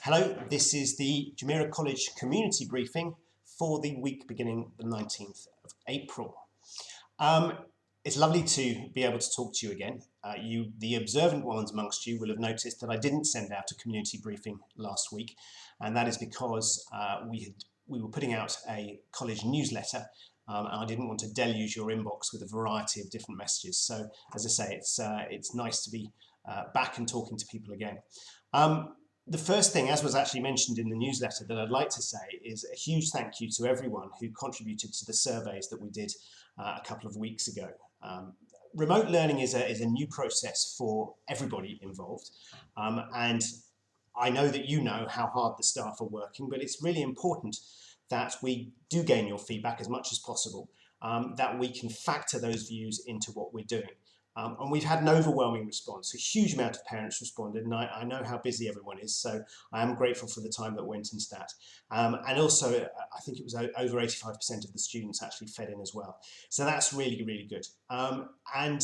Hello, this is the Jumeirah College community briefing for the week beginning the 19th of April. It's lovely to be able to talk to you again. The observant ones amongst you will have noticed that I didn't send out a community briefing last week, and that is because we were putting out a college newsletter, and I didn't want to deluge your inbox with a variety of different messages. So, as I say, it's nice to be back and talking to people again. The first thing, as was actually mentioned in the newsletter, that I'd like to say is a huge thank you to everyone who contributed to the surveys that we did a couple of weeks ago. Remote learning is a new process for everybody involved, and I know that you know how hard the staff are working, but it's really important that we do gain your feedback as much as possible, that we can factor those views into what we're doing. And we've had an overwhelming response. A huge amount of parents responded, and I know how busy everyone is, so I am grateful for the time that went into that. And also, I think it was over 85% of the students actually fed in as well. So that's really, really good. And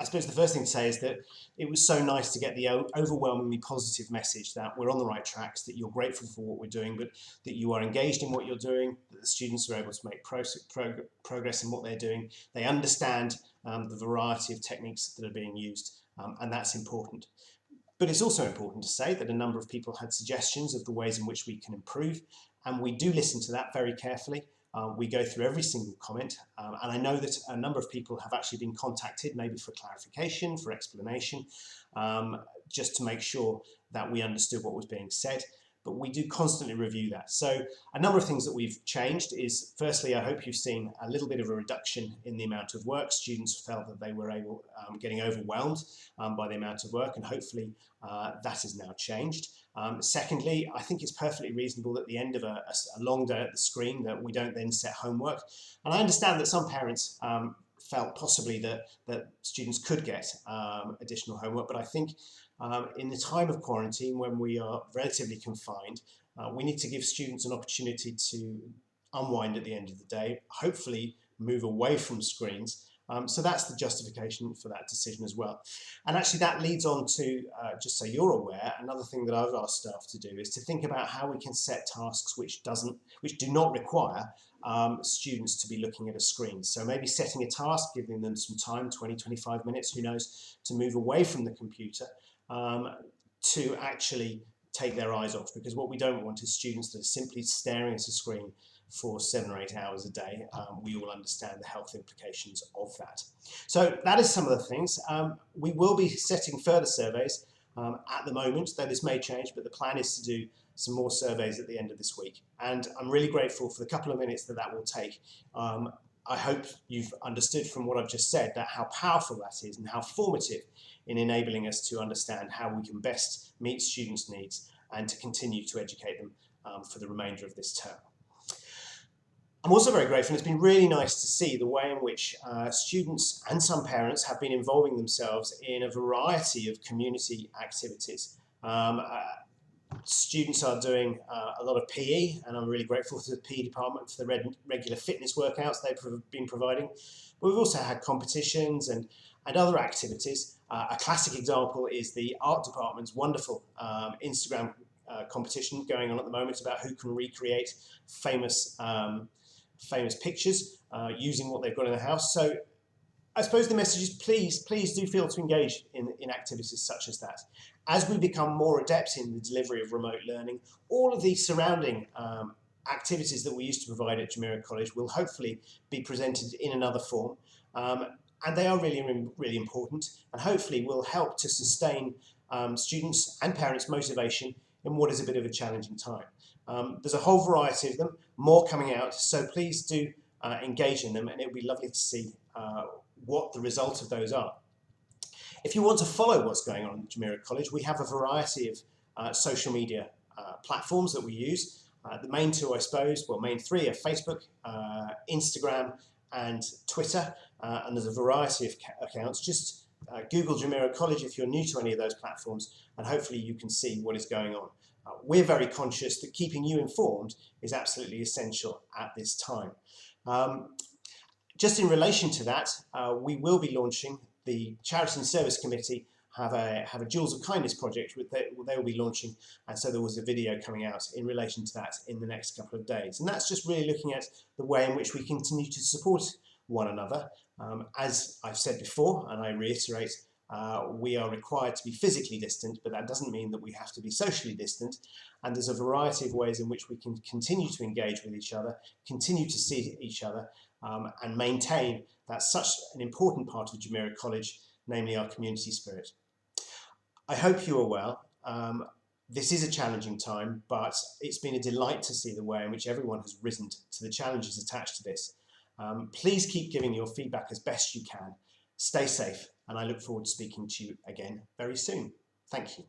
I suppose the first thing to say is that it was so nice to get the overwhelmingly positive message that we're on the right tracks, that you're grateful for what we're doing, but that you are engaged in what you're doing, that the students are able to make progress in what they're doing. They understand the variety of techniques that are being used, and that's important. But it's also important to say that a number of people had suggestions of the ways in which we can improve, and we do listen to that very carefully. We go through every single comment, and I know that a number of people have actually been contacted, maybe for clarification, for explanation, just to make sure that we understood what was being said. But we do constantly review that. So a number of things that we've changed is, firstly, I hope you've seen a little bit of a reduction in the amount of work. Students felt that they were getting overwhelmed by the amount of work, and hopefully that has now changed. Secondly, I think it's perfectly reasonable at the end of a long day at the screen that we don't then set homework. And I understand that some parents felt possibly that students could get additional homework, but I think in the time of quarantine, when we are relatively confined, we need to give students an opportunity to unwind at the end of the day, hopefully move away from screens. So that's the justification for that decision as well. And actually that leads on to, just so you're aware, another thing that I've asked staff to do is to think about how we can set tasks which do not require students to be looking at a screen. So maybe setting a task, giving them some time, 20, 25 minutes, who knows, to move away from the computer, to actually take their eyes off, because what we don't want is students that are simply staring at a screen for 7 or 8 hours a day. We all understand the health implications of that. So that is some of the things. We will be setting further surveys at the moment, though this may change, but the plan is to do some more surveys at the end of this week. And I'm really grateful for the couple of minutes that will take. I hope you've understood from what I've just said that how powerful that is and how formative in enabling us to understand how we can best meet students' needs and to continue to educate them for the remainder of this term. I'm also very grateful. It's been really nice to see the way in which students and some parents have been involving themselves in a variety of community activities. Students are doing a lot of PE, and I'm really grateful to the PE department for the regular fitness workouts they've been providing. But we've also had competitions and other activities. A classic example is the art department's wonderful Instagram competition going on at the moment about who can recreate famous pictures using what they've got in the house. So I suppose the message is please do feel to engage in activities such as that. As we become more adept in the delivery of remote learning, all of the surrounding activities that we used to provide at Jumeirah College will hopefully be presented in another form. And they are really, really important, and hopefully will help to sustain students' and parents' motivation in what is a bit of a challenging time. There's a whole variety of them, more coming out, so please do engage in them, and it would be lovely to see what the results of those are. If you want to follow what's going on at Jumeirah College, we have a variety of social media platforms that we use. The main two, I suppose, well, main three are Facebook, Instagram, and Twitter, and there's a variety of accounts. Just Google Jumeirah College if you're new to any of those platforms, and hopefully you can see what is going on. We're very conscious that keeping you informed is absolutely essential at this time. Just in relation to that, we will be launching the Charity and Service Committee have a Jewels of Kindness project they will be launching, and so there was a video coming out in relation to that in the next couple of days. And that's just really looking at the way in which we continue to support one another. As I've said before, and I reiterate, we are required to be physically distant, but that doesn't mean that we have to be socially distant. And there's a variety of ways in which we can continue to engage with each other, continue to see each other, and maintain that such an important part of Jumeirah College, namely our community spirit. I hope you are well. This is a challenging time, but it's been a delight to see the way in which everyone has risen to the challenges attached to this. Please keep giving your feedback as best you can. Stay safe, and I look forward to speaking to you again very soon. Thank you.